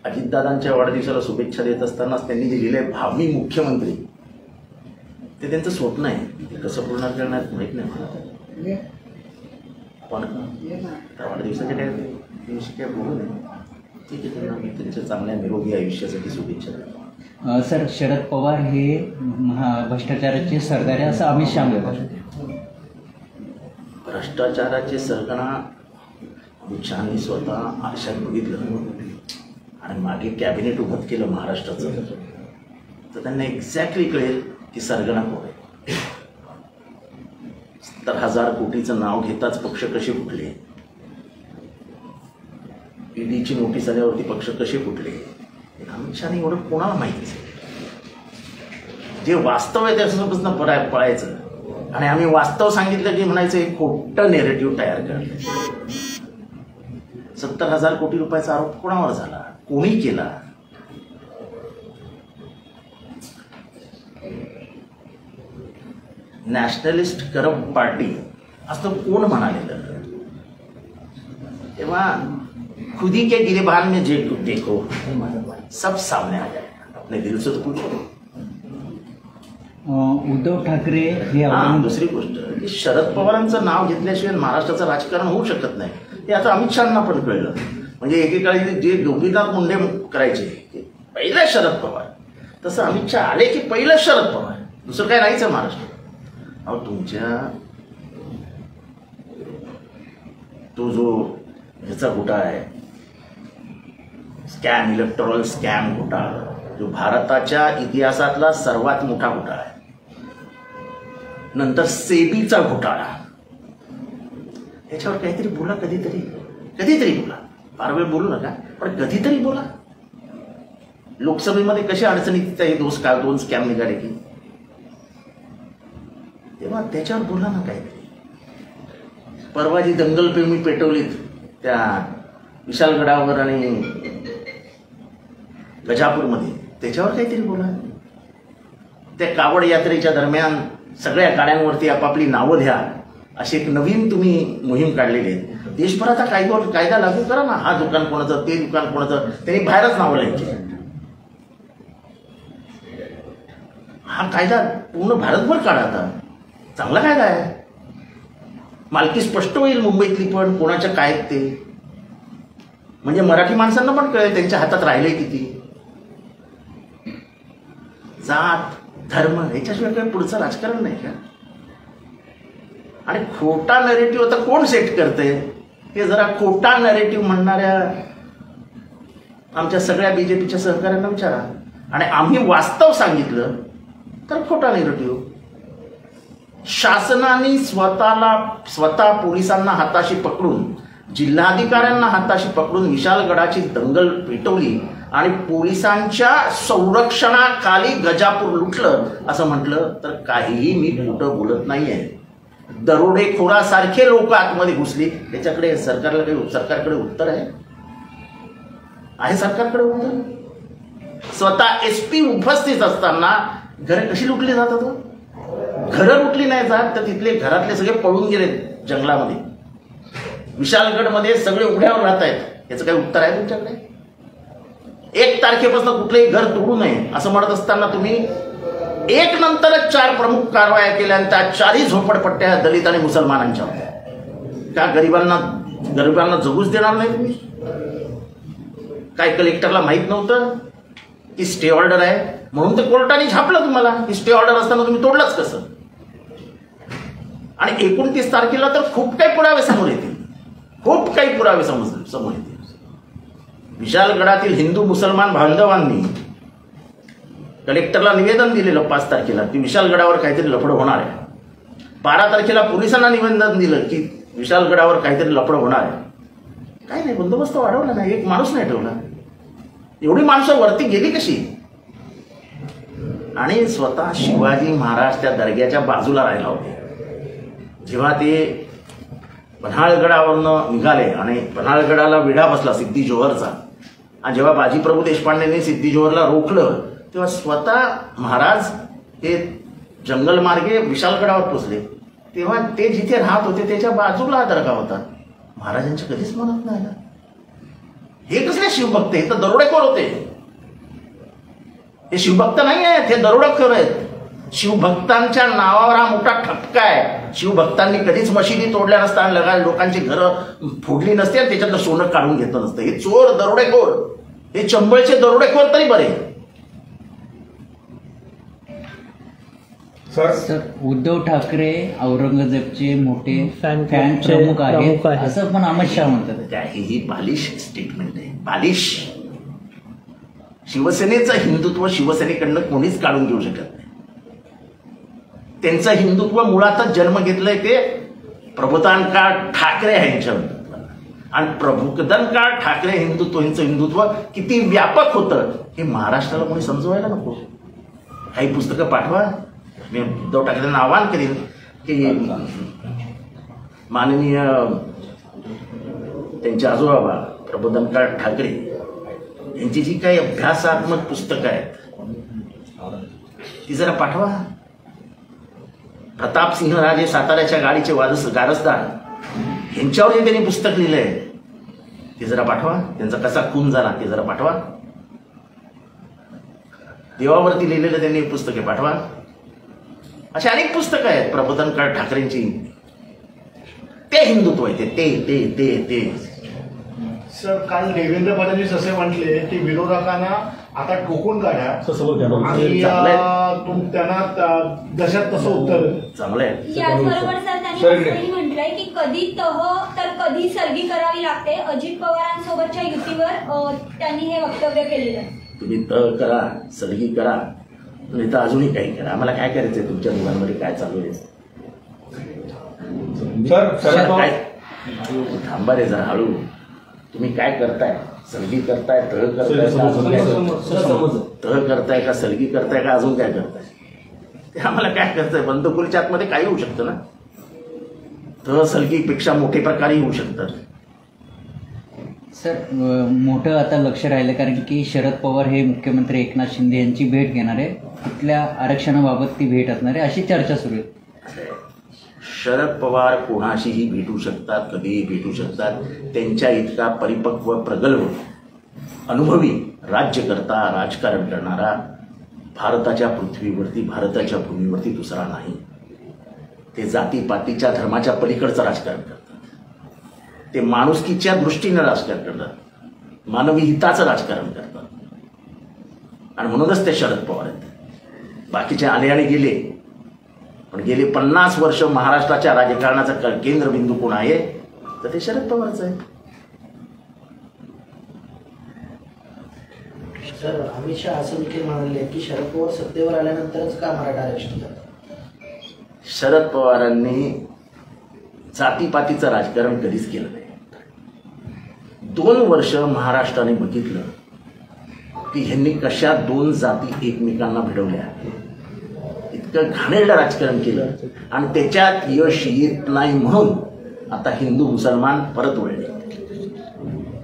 अजितदादांच्या वाढदिवसाला शुभेच्छा देत असतानाच त्यांनी जे लिहिलंय भावी मुख्यमंत्री, ते त्यांचं स्वप्न आहे. ते कसं पूर्ण करण्यात माहीत नाही मला, पण त्या वाढदिवसाच्या काय दिवशी काय बोलू नये. ठीक आहे, त्यांना मी त्यांच्या चांगल्या निरोगी आयुष्यासाठी शुभेच्छा देतो. सर, शरद पवार हे भ्रष्टाचाराचे सरदार आहे असं अमित शहा म्हणतात. भ्रष्टाचाराचे सरगणा अमित शहानी स्वतः आरशात बघितलं आणि मागे कॅबिनेट उभं केलं महाराष्ट्राचं, तर त्यांना एक्झॅक्टली कळेल की सरगणा कोण आहे. 70,000 कोटीचं नाव घेताच पक्ष कसे फुटले, ईडीची नोटीस आल्यावरती पक्ष कसे फुटले, अमित शहानी एवढं कोणाला माहिती. जे वास्तव आहे त्याच्यापासून पळायचं आणि आम्ही वास्तव सांगितलं की म्हणायचं एक खोटं नेरेटिव्ह तयार करतो. 70,000 कोटी रुपयाचा आरोप कोणावर झाला, कोणी केला? नॅशनलिस्ट करप्ट पार्टी असं कोण म्हणालेलं? तेव्हा खुदी के गिरेबान में जे देखो सब सामने आ जाएगा. अपने दिल से तो पूछो. उद्धव ठाकरे हे दुसरी गोष्ट, शरद पवारांचं नाव घेतल्याशिवाय महाराष्ट्राचं राजकारण होऊ शकत नाही. हे आता अमित शहाना पण कळलं. म्हणजे एकेकाळी जे गोपीनाथ मुंडे करायचे पहिलं शरद पवार, तसं अमित शहा आले की पहिलं शरद पवार, दुसरं काय नाहीच आहे महाराष्ट्रात. अहो तुमच्या तो जो ह्याचा घोटाळा आहे, स्कॅम, इलेक्टोरल स्कॅम घोटाळा, जो भारताच्या इतिहासातला सर्वात मोठा घोटाळा आहे. नंतर सेबीचा घोटाळा, याच्यावर काहीतरी बोला, कधीतरी बोला. फार वेळ बोलू नका, पण कधीतरी बोला. लोकसभेमध्ये कशा अडचणीत हे दोन स्कॅम निघाले की, तेव्हा त्याच्यावर बोला ना काहीतरी. परवा जी दंगलप्रेमी पेटवलीत त्या विशालगडावर आणि गजापूरमध्ये, त्याच्यावर काहीतरी बोला. त्या कावड यात्रेच्या दरम्यान सगळ्या गाड्यांवरती आपापली नावं द्या, अशी एक नवीन तुम्ही मोहीम काढलेली आहे. देशभराचा कायदा लागू करा ना. हा दुकान कोणाचं, ते दुकान कोणाचं, त्यांनी बाहेरच नावं लिहायची. हा कायदा पूर्ण भारतभर काढा. आता चांगला कायदा आहे, मालकी स्पष्ट होईल मुंबईतली पण कोणाच्या काय ते, म्हणजे मराठी माणसांना पण कळेल त्यांच्या हातात राहिले किती. जात, धर्म याच्याशिवाय काही पुढचं राजकारण नाही का? आणि खोटा नरेटिव्ह आता कोण सेट करते? हे जरा खोटा नरेटिव्ह म्हणणाऱ्या आमच्या सगळ्या बीजेपीच्या सहकाऱ्यांना विचारा. आणि आम्ही वास्तव सांगितलं तर खोटा नरेटिव्ह. शासनाने स्वतः पोलिसांना हाताशी पकडून, जिल्हाधिकाऱ्यांना हाताशी पकडून विशालगडाची दंगल पेटवली आणि पोलिसांच्या संरक्षणाखाली गजापूर लुटलं असं म्हटलं तर काहीही मी खोटं बोलत नाहीये. दरोडेखोरासारखे लोक आतमध्ये घुसली, त्याच्याकडे सरकारकडे उत्तर आहे सरकारकडे उत्तर? स्वतः SP उपस्थित असताना घरं कशी लुटली जातात? घरं लुटली नाही जात तर तिथले घरातले सगळे पळून गेले जंगलामध्ये. विशालगडमध्ये सगळे उघड्यावर राहत आहेत, याचं काही उत्तर आहे तुमच्याकडे? 1 तारखेपासून कुठलंही घर तोडू नये असं म्हणत असताना तुम्ही एक नंतरच 4 प्रमुख कारवाया केल्या आणि त्या 4ही झोपडपट्ट्या दलित आणि मुसलमानांच्या होत्या. का गरिबांना जगूच देणार नाही तुम्ही? काय कलेक्टरला माहित नव्हतं की स्टे ऑर्डर आहे म्हणून ते कोर्टाने छापलं तुम्हाला की स्टे ऑर्डर असताना तुम्ही तोडलंच कसं? आणि 29 तारखेला तर खूप काही पुरावे समोर येतील, समोर येतील. विशालगडातील हिंदू मुसलमान बांधवांनी कलेक्टरला निवेदन दिलेलं 5 तारखेला की विशालगडावर काहीतरी लफडं होणार आहे. 12 तारखेला पोलिसांना निवेदन दिलं की विशालगडावर काहीतरी लफडं होणार आहे. काय नाही, बंदोबस्त वाढवला नाही, एक माणूस नाही ठेवला. एवढी माणसं वरती गेली कशी? आणि स्वतः शिवाजी महाराज त्या दर्ग्याच्या बाजूला राहिला होते. जेव्हा ते पन्हाळगडावरनं निघाले आणि पन्हाळगडाला विडा बसला सिद्धी जोहरचा, आणि जेव्हा बाजीप्रभू देशपांडेंनी सिद्धी जोहरला रोखलं तेव्हा स्वतः महाराज ते जंगलमार्गे विशालगडावर पोचले. तेव्हा ते जिथे राहत होते त्याच्या बाजूला दर्गा होता. महाराजांच्या कधीच म्हणत नाही ना. हे कसं शिवभक्त, हे तर दरोडेखोर होते. हे शिवभक्त नाही आहेत, हे दरोडेखोर आहेत. शिवभक्तांच्या नावावर हा मोठा ठपका आहे. शिवभक्तांनी कधीच मशिदी तोडल्या नसताना, लोकांची घरं फोडली नसते आणि त्याच्यातलं सोनं काढून घेतलं नसतं. हे चोर दरोडेखोर, हे चंबळचे दरोडेखोर तरी बरे. सर, उद्धव ठाकरे औरंगजेबचे मोठे फॅन प्रमुख आहेत असं पण अमित शहा म्हणतात. ही बालिश स्टेटमेंट आहे, बालिश. शिवसेनेचं हिंदुत्व शिवसेनेकडनं कोणीच काढून घेऊ शकत नाही. त्यांचं हिंदुत्व मुळातच जन्म घेतलंय ते प्रबोधनकार ठाकरे यांच्या हिंदुत्वाला. आणि प्रबोधनकार ठाकरे हिंदुत्व, यांचं हिंदुत्व किती व्यापक होतं हे महाराष्ट्राला कोणी समजवायला नको. काही पुस्तकं पाठवा. मी उद्धव ठाकरेंना आवाहन करीन की माननीय त्यांचे आजोबा प्रबोधनकार ठाकरे यांची जी काही अभ्यासात्मक पुस्तकं आहेत ती जरा पाठवा. प्रतापसिंहराजे साताऱ्याच्या गाडीचे गारसदार यांच्यावर जे त्यांनी पुस्तक लिहिलंय ते जरा पाठवा. त्यांचा कसा खून झाला ते जरा पाठवा. देवावरती लिहिलेलं त्यांनी पुस्तके पाठवा. अशी अनेक पुस्तकं आहेत प्रबोधनकार ठाकरेंची. ते हिंदुत्व आहे ते ते ते ते सर, काल देवेंद्र फडणवीस असे म्हटले की विरोधकांना आता ठोकून काढा आणि त्यांना जशात तसं उत्तर चांगलं आहे. याचबरोबर सर त्यांनी असंही म्हटलंय की कधी तह तर कधी सलगी करावी लागते. अजित पवारांसोबतच्या युतीवर त्यांनी हे वक्तव्य केलेलं आहे. तुम्ही तह करा, सलगी करा, नाही तर अजूनही काही करा. आम्हाला काय करायचंय तुमच्या दोघांमध्ये काय चालू आहे. काय थांबा रे जरा हळू. तुम्ही काय करताय? सलगी करताय, तह करताय का अजून काय करताय? तह करताय का सलगी करताय का अजून काय करताय ते आम्हाला काय करताय. बंदखोलीच्या आतमध्ये काही होऊ शकतं ना. तह सलगीपेक्षा मोठे प्रकारही होऊ शकतात. सर, मोठं आता लक्ष राहिलं कारण की शरद पवार हे मुख्यमंत्री एकनाथ शिंदे यांची भेट घेणार आहे. कुठल्या आरक्षणाबाबत ती भेट असणार आहे अशी चर्चा सुरू आहे. शरद पवार कोणाशीही भेटू शकतात, कधीही भेटू शकतात. त्यांच्या इतका परिपक्व, प्रगल्भ, अनुभवी राज्यकर्ता, राजकारण करणारा भारताच्या पृथ्वीवरती, भारताच्या भूमीवरती दुसरा नाही. ते जातीपातीच्या, धर्माच्या पलीकडचं राजकारण करतात. ते माणुसकीच्या दृष्टीनं राजकारण करतात, मानवी हिताचं राजकारण करतात. आणि म्हणूनच ते शरद पवार आहेत. बाकीचे आले आणि गेले, पण गेले 50 वर्ष महाराष्ट्राच्या राजकारणाचा केंद्रबिंदू कोण आहे तर ते शरद पवारच आहे. सर, अमित शहा असं देखील म्हणाले की शरद पवार सत्तेवर आल्यानंतरच का मराठा आरक्षण झालं. शरद पवारांनी जातीपातीचं राजकारण कधीच केलं नाही. 2 वर्ष महाराष्ट्राने बघितलं की ह्यांनी कशा 2 जाती एकमेकांना भिडवल्या. इतकं घाणेरडं राजकारण केलं आणि त्याच्यात यश येत नाही म्हणून आता हिंदू मुसलमान परत वळले.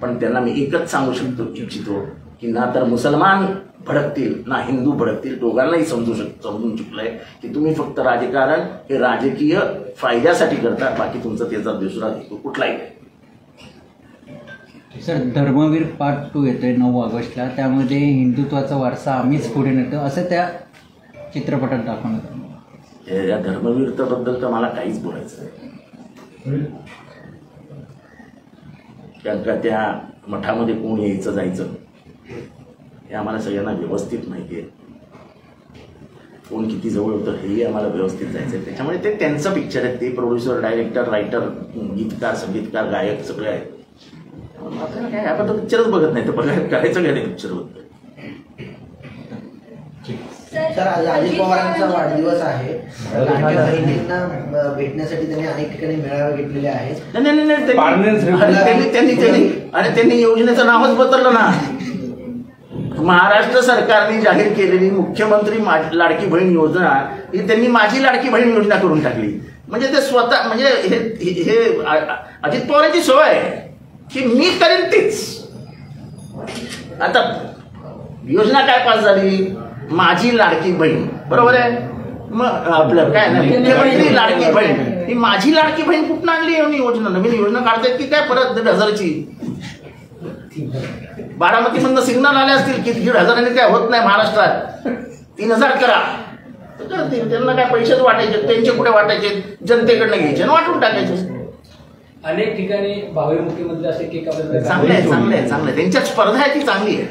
पण त्यांना मी एकच सांगू इच्छितो की ना तर मुसलमान भडकतील ना हिंदू भडकतील. दोघांनाही समजून चुकलंय की तुम्ही फक्त राजकारण हे राजकीय फायद्यासाठी करता, बाकी तुमचा त्याचा दुसरा हेतू कुठलाही नाही. सर, धर्मवीर पार्ट 2 येतोय 9 ऑगस्टला. त्यामध्ये हिंदुत्वाचा वारसा आम्हीच पुढे नेतो असं त्या चित्रपटात दाखवण्यात. या धर्मवीरतेबद्दल तर मला काहीच बोलायचं नाही. कारण का त्या मठामध्ये कोण यायचं जायचं हे आम्हाला सगळ्यांना व्यवस्थित माहिती आहे. कोण किती जवळ होतं हेही आम्हाला व्यवस्थित जायचं आहे. त्याच्यामुळे ते त्यांचं पिक्चर आहे. ते प्रोड्युसर, डायरेक्टर, रायटर, गीतकार, संगीतकार, गायक सगळे आहेत. आपल्याला काय, आपण तो पिक्चरच बघत नाही तर बघायला करायचं काय ते पिक्चरवर. सर, आज अजित पवारांचा वाढदिवस आहे. लाडक्या बहिणींना भेटण्यासाठी त्यांनी अनेक ठिकाणी मेळावे घेतलेले आहेत. त्यांनी योजनेचं नावच बदललं ना. महाराष्ट्र सरकारने जाहीर केलेली मुख्यमंत्री लाडकी बहीण योजना ही त्यांनी माझी लाडकी बहीण योजना करून टाकली. म्हणजे ते स्वतः, म्हणजे हे अजित पवारांची सवय आहे की मी करेन तीच. आता योजना काय पास झाली, माझी लाडकी बहीण, बरोबर आहे. मग आपलं काय नाही, मुख्यमंत्री लाडकी बहीण, ही माझी लाडकी बहीण कुठून आणली योजना? नवीन योजना काढतायत की काय परत 1,000ची? बारामतीमधनं सिग्नल आले असतील की 1,500 काय होत नाही महाराष्ट्रात, 3,000 करा तर करतील. त्यांना काय पैसेच वाटायचे, त्यांचे कुठे वाटायचे, जनतेकडनं घ्यायचे आणि वाटून टाकायचे. अनेक ठिकाणी भावी मुख्यमंत्री असे केक आपल्याला चांगले आहे, चांगले आहे, चांगले. त्यांच्यात स्पर्धा आहे ती चांगली आहे.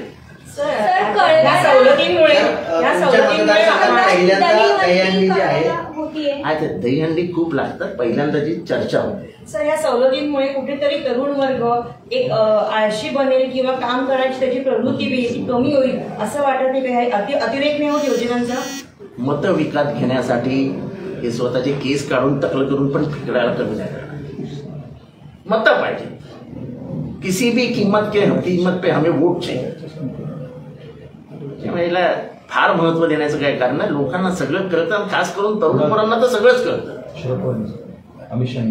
सर कळलं सवलतीमुळे पहिल्यांदा दहीहंडी जी आहे आता दहीहंडी खूप लागतात, पहिल्यांदाची चर्चा होते. सर या सवलतींमुळे कुठेतरी तरुण वर्ग एक आळशी बनेल किंवा काम करण्याची त्याची प्रवृत्ती कमी होईल असं वाटत नाही का? अतिरेक नाही होत योजनांचा? मतं विकत घेण्यासाठी हे स्वतःचे केस काढून टकल करून पण फिकडायला कमी नाही करणार. मतं पाहिजे, किसी भी कीमत पे हमें वोट चाहिए. त्यावेळेला फार महत्व देण्याचं काय कारण आहे, लोकांना सगळं कळतं आणि खास करून तरुण पोरांना तर सगळंच कळतं.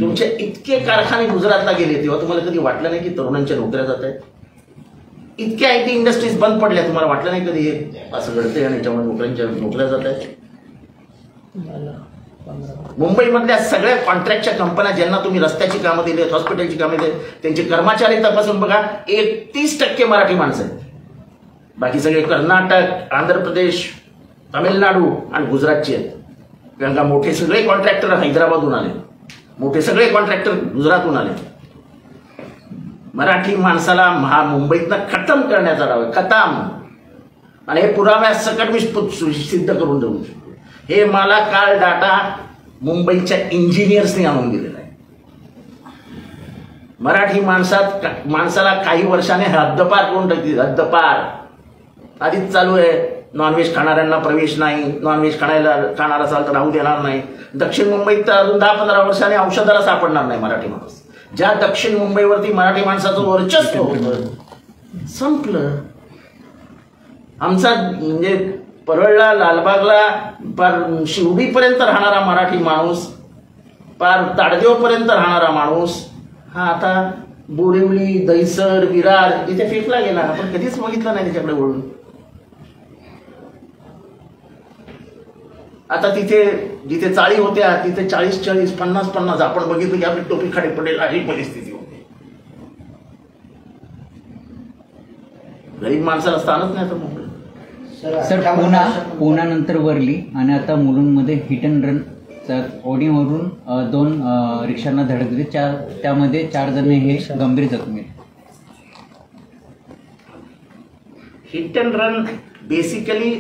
तुमचे इतके कारखाने गुजरातला गेले तेव्हा तुम्हाला कधी वाटलं नाही की तरुणांच्या नोकऱ्या जात आहेत? इतक्या IT इंडस्ट्रीज बंद पडल्या, तुम्हाला वाटलं नाही कधी हे असं घडतंय आणि त्यामुळे नोकऱ्या जात आहेत? मुंबईमधल्या सगळ्या कॉन्ट्रॅक्टच्या कंपन्या ज्यांना तुम्ही रस्त्याची कामं दिली, हॉस्पिटलची कामं दिली, त्यांचे कर्मचारी तपासून बघा, 31% मराठी माणसं आहेत. बाकी सगळे कर्नाटक, आंध्र प्रदेश, तामिळनाडू आणि गुजरातचे आहेत. कारण का मोठे सगळे कॉन्ट्रॅक्टर हैदराबादहून आले, मोठे सगळे कॉन्ट्रॅक्टर गुजरातहून आले. मराठी माणसाला मुंबईतनं खतम करण्याचा डाव आहे, खतम. आणि हे पुराव्यासकट मी सिद्ध करून देऊ. हे मला काल डाटा मुंबईच्या इंजिनियर्सनी आणून दिलेला आहे. मराठी माणसाला काही वर्षाने हद्दपार करून टाकतील, हद्दपार. आधीच चालू आहे, नॉनव्हेज खाणाऱ्यांना प्रवेश नाही, नॉनव्हेज खाणार असाल तर राहू देणार नाही. दक्षिण मुंबईत तर अजून 10-15 वर्षाने औषधाला सापडणार नाही मराठी माणूस. ज्या दक्षिण मुंबईवरती मराठी माणसाचं वर्चस्व होतं संपलं. आमचा म्हणजे परळला, लालबागला, पार शिवडीपर्यंत राहणारा मराठी माणूस, पार ताडदेवपर्यंत राहणारा माणूस हा आता बोरिवली, दहिसर, विरार इथे फेकला गेला. आपण कधीच बघितलं नाही त्याच्याकडे वळून. आता तिथे जिथे चाळी होत्या तिथे 40-40, 50-50 आपण बघितलं की आपली टोपी खाली पडेल अशी परिस्थिती होती. गरीब माणसाला स्थानच नाही तर मुंबई. सर पुणा नंतर वरली आणि आता मुलुंडमध्ये हिट अँड रन ओढीवरून 2 रिक्षांना धडक दिली, त्यामध्ये 4 जण हे गंभीर जखमी. Hit and run basically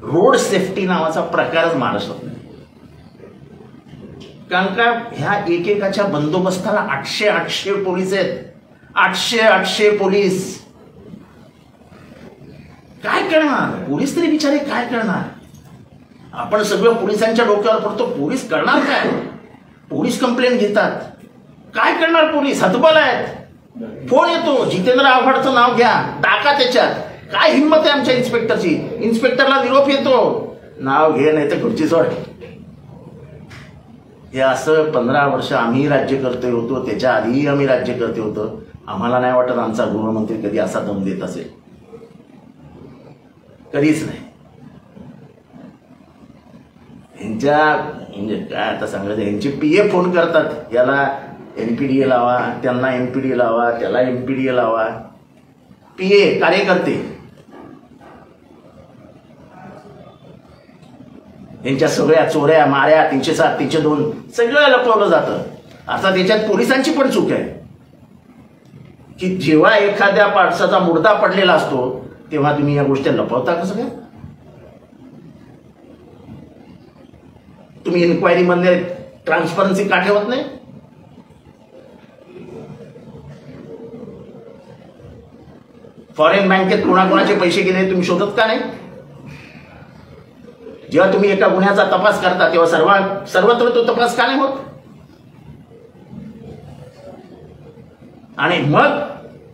road safety नावाचा प्रकारच महाराष्ट्रात नाही. कारण का ह्या एकेकाच्या बंदोबस्ताला 800 पोलीस आहेत. 800 पोलीस काय करणार? पोलीस तरी बिचारे काय करणार? आपण सगळं पोलिसांच्या डोक्यावर पडतो, पोलीस करणार काय? पोलीस कंप्लेंट घेतात, काय करणार? पोलीस हतबल आहेत. फोन येतो, जितेंद्र आव्हाडचं नाव घ्या, टाका त्याच्यात. काय हिंमत आहे आमच्या इन्स्पेक्टरची? इन्स्पेक्टरला निरोप येतो, नाव घे नाही तर खुर्ची सोड. हे असं 15 वर्ष आम्ही राज्यकर्ते होतो, त्याच्या आधीही आम्ही राज्यकर्ते होतो. आम्हाला नाही वाटत आमचा गृहमंत्री कधी असा दम देत असेल, कधीच नाही. यांच्या म्हणजे काय आता सांगायचं, यांचे PA फोन करतात, याला NPDA लावा, त्यांना NPDA लावा, त्याला NPDA लावा. PA कार्यकर्ते यांच्या सगळ्या चोऱ्या माऱ्या 307, 302 सगळं लपवलं जातं. आता त्याच्यात पोलिसांची पण चूक आहे की जेव्हा एखाद्या पार्टचा मुर्दा पडलेला असतो तेव्हा तुम्ही या गोष्टी लपवता कसं काय? तुम्ही इन्क्वायरी मध्ये ट्रान्सपरन्सी का ठेवत नाही? फॉरेन बँकेत कोणाकोणाचे पैसे गेले तुम्ही शोधत का नाही? जेव्हा तुम्ही एका गुन्ह्याचा तपास करता तेव्हा सर्वत्र तो तपास का नाही होत? आणि मग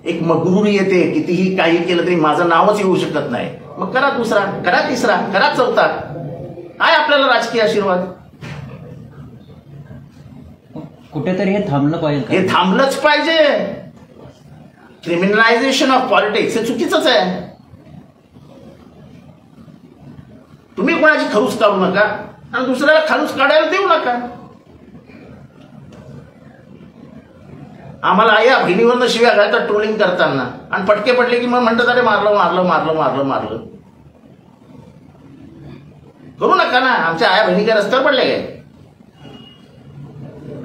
एक मगरुरी येते, कितीही काही केलं तरी माझं नावच येऊ शकत नाही. मग करा दुसरा, करा तिसरा, करा चौथा. आहे आपल्याला राजकीय आशीर्वाद. कुठेतरी हे थांबलं पाहिजे. हे थांबलंच पाहिजे. क्रिमिनलायझेशन ऑफ पॉलिटिक्स हे चुकीचंच आहे. तुम्ही कोणाची खरूच काढू नका आणि दुसऱ्याला खरूच काढायला देऊ नका. आम्हाला या बहिणीवरनं शिव्या घालतात ट्रोलिंग करताना, आणि फटके पडले की मग म्हणतात अरे मारलं मारलं मारलं मारलं मारलं. करू नका ना. आमच्या आया बहिणी काय रस्त्यावर पडल्या काय?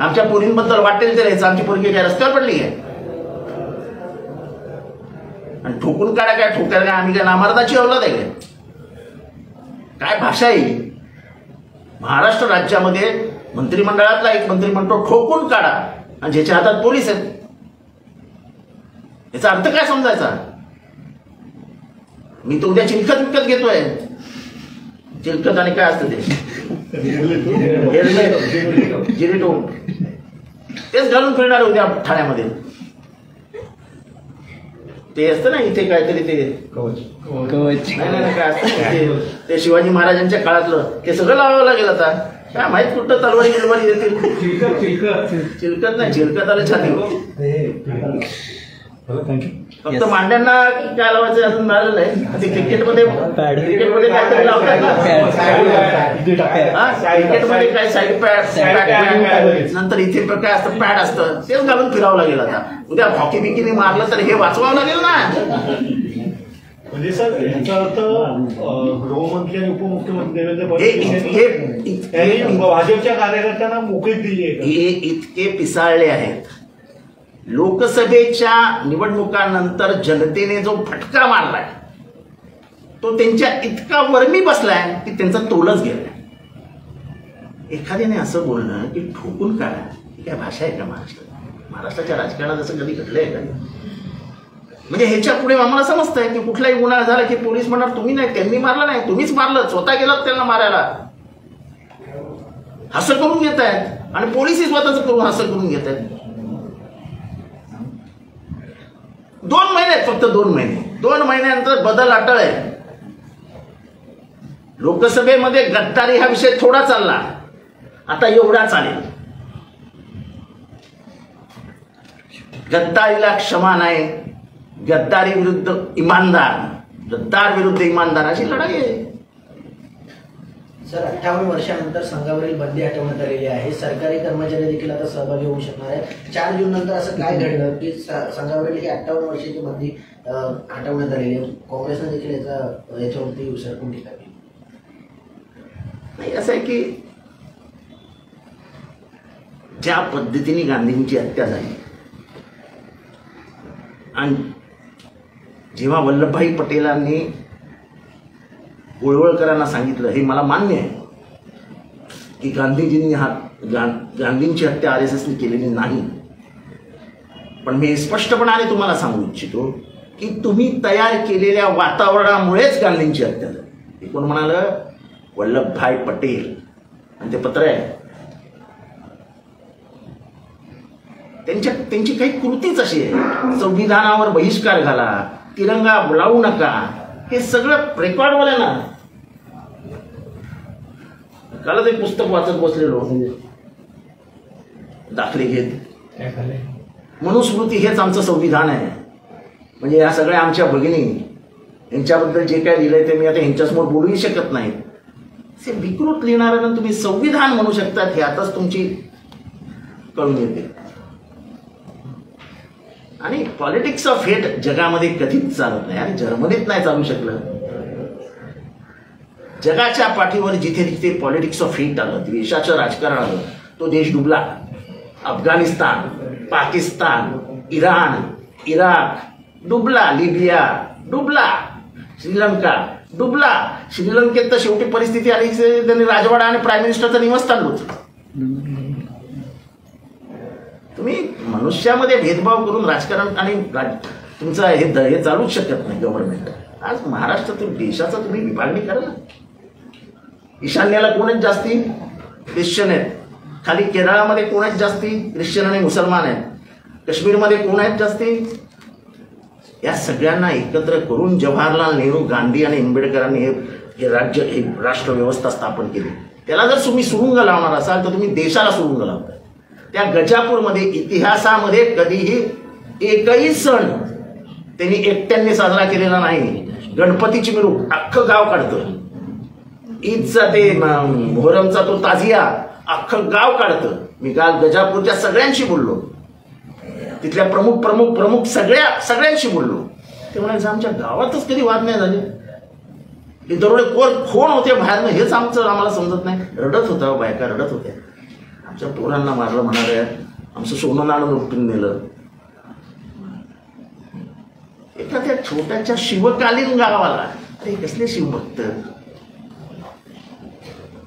आमच्या पोरींबद्दल वाटेल ते राहायचं, आमची पोरगी काय रस्त्यावर पडली काय? आणि ठोकून काढा काय? ठोकायला काय आम्ही काय नामर्दाची अवलाद आहे काय? भाषा आहे? महाराष्ट्र राज्यामध्ये मंत्रिमंडळातला एक मंत्री म्हणतो ठोकून काढा, आणि ज्याच्या हातात पोलीस आहेत. याचा अर्थ काय समजायचा? मी तर उद्या चिलखत विकत घेतोय. चिलखत आणि काय असतं ते जिरेटो, तेच घालून फिरणार उद्या ठाण्यामध्ये. ते असतं ना इथे काहीतरी ते कवच. नाही काय असतं ते शिवाजी महाराजांच्या काळातलं, ते सगळं लावावं लागेल आता. काय माहित कुठं तलवारी गिलवारी देतील. चिलकत नाही, चिलकत आलं छाती. फक्त मांड्यांना काय लावायचं अजून मिळालं नाही. ते क्रिकेटमध्ये काहीतरी लावतात ना, क्रिकेटमध्ये काय साईड पॅड, नंतर इथे काय असतं पॅड असतं, तेच घालून फिरावं लागेल आता. उद्या हॉकी बिकीने मारलं तर हे वाचवावं लागेल ना. म्हणजे सर याचा अर्थ गृहमंत्री आणि उपमुख्यमंत्री देवेंद्र फडणवीस यांनी भाजपच्या कार्यकर्त्यांना मोकळीक दिली आहे. हे इतके पिसाळले आहेत. लोकसभेच्या निवडणुकांनंतर जनतेने जो फटका मारलाय तो त्यांच्या इतका वर्मी बसलाय की त्यांचा तोलच गेलाय. एखाद्याने असं बोलणं की ठोकून काढा, ही काय भाषा आहे का महाराष्ट्रात? महाराष्ट्राच्या राजकारणात असं कधी घडलंय का? म्हणजे ह्याच्या पुढे आम्हाला समजतंय की कुठलाही गुन्हा झाला की पोलीस म्हणणार तुम्ही नाही, त्यांनी मारलं नाही, तुम्हीच मारलं, स्वतः गेलात त्यांना मारायला. हसं करून घेत आहेत आणि पोलीसही स्वतःच करून हसं करून घेत आहेत. 2 महिने फक्त 2 महिने, 2 महिन्यानंतर बदल अटळ आहे. लोकसभेमध्ये गद्दारी हा विषय थोडा चालला, आता एवढा चालेल. गद्दारीला क्षमा नाही. गद्दारी विरुद्ध इमानदार, गद्दार विरुद्ध इमानदार अशी लढाई आहे. सर 58 वर्षानंतर संघावरील बंदी हटवण्यात आलेली आहे. सरकारी कर्मचारी देखील आता सहभागी होऊ शकणार आहे. 4 जून नंतर असं काय घडलं की संघावरील ही 58 वर्षाची बंदी हटवण्यात आलेली आहे? काँग्रेसने देखील याच्यावरती सरकून टीका केली. नाही, असं आहे की ज्या पद्धतीने गांधींची हत्या झाली आणि जेव्हा वल्लभभाई पटेलांनी गोळवळकरांना सांगितलं, हे मला मान्य आहे की गांधीजींनी गांधींची हत्या RSSने केलेली नाही, पण मी स्पष्टपणाने तुम्हाला सांगू इच्छितो की तुम्ही तयार केलेल्या वातावरणामुळेच गांधींची हत्या झाली. कोण म्हणालं? वल्लभभाई पटेल. आणि ते पत्र आहे त्यांची काही कृतीच अशी आहे. संविधानावर बहिष्कार घाला, तिरंगा बोलावू नका, हे सगळं रेकॉर्डवाले ना. कालच एक पुस्तक वाचत बसलेलो, दाखले घेत. मनुस्मृती हेच आमचं संविधान आहे. म्हणजे या सगळ्या आमच्या भगिनी यांच्याबद्दल जे काय लिहिलंय ते मी आता यांच्यासमोर बोलूही शकत नाही. ते विकृत लिहिणाऱ्यांना तुम्ही संविधान म्हणू शकतात, हे आताच तुमची कळून येते. आणि पॉलिटिक्स ऑफ हेट जगामध्ये कधीच चालत नाही आणि जर्मनीत नाही चालू शकलं. जगाच्या पाठीवर जिथे जिथे पॉलिटिक्स ऑफ हेट आलं, द्वेषाचं राजकारण आलं, तो देश डुबला. अफगाणिस्तान, पाकिस्तान, इराण, इराक डुबला, लिबिया डुबला, श्रीलंका डुबला. श्रीलंकेत तर शेवटी परिस्थिती आली, त्यांनी राजवाडा आणि प्राईम मिनिस्टरचं निवासस्थान होतं. तुम्ही मनुष्यामध्ये भेदभाव करून राजकारण आणि तुमचं हे चालूच शकत नाही गव्हर्नमेंट. आज महाराष्ट्रातून देशाचा तुम्ही विभागणी करा ना. ईशान्येला कोण आहेत जास्ती? ख्रिश्चन आहेत. खाली केरळामध्ये कोण आहेत जास्ती? ख्रिश्चन आणि मुसलमान आहेत. काश्मीरमध्ये कोण आहेत जास्ती? या सगळ्यांना एकत्र करून जवाहरलाल नेहरू, गांधी आणि आंबेडकरांनी हे राज्य, हे राष्ट्रव्यवस्था स्थापन केली. त्याला जर तुम्ही सुरुंग लावणार असाल तर तुम्ही देशाला सुरुंग लावताय. त्या गजापूरमध्ये इतिहासामध्ये कधीही एकही सण त्यांनी एकट्याने साजरा केलेला नाही. गणपतीची मिरवणूक अख्खं गाव काढतं. ईदचा ते मोहरमचा तो ताजिया अख्खं गाव काढतं. मी काल गजापूरच्या सगळ्यांशी बोललो. तिथल्या प्रमुख सगळ्यांशी बोललो. ते म्हणायचं आमच्या गावातच कधी वाद नाही झाले. हे दरोडेखोर कोण होते बाहेरनं हेच आम्हाला समजत नाही. रडत होता, बायका रडत होत्या. आमच्या पोरांना मारलं म्हणाले, आमचं सोनं नाणं लुटून नेलं. एखाद्या छोट्याच्या शिवकालीन गावाला हे कसले शिवभक्त,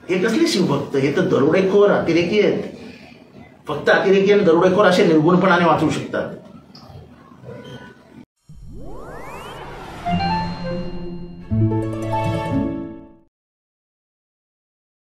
हे कसले शिवभक्त? हे तर दरोडेखोर, अतिरेकी आहेत. फक्त अतिरेकी आणि दरोडेखोर असे निर्गुणपणाने वाचू शकतात.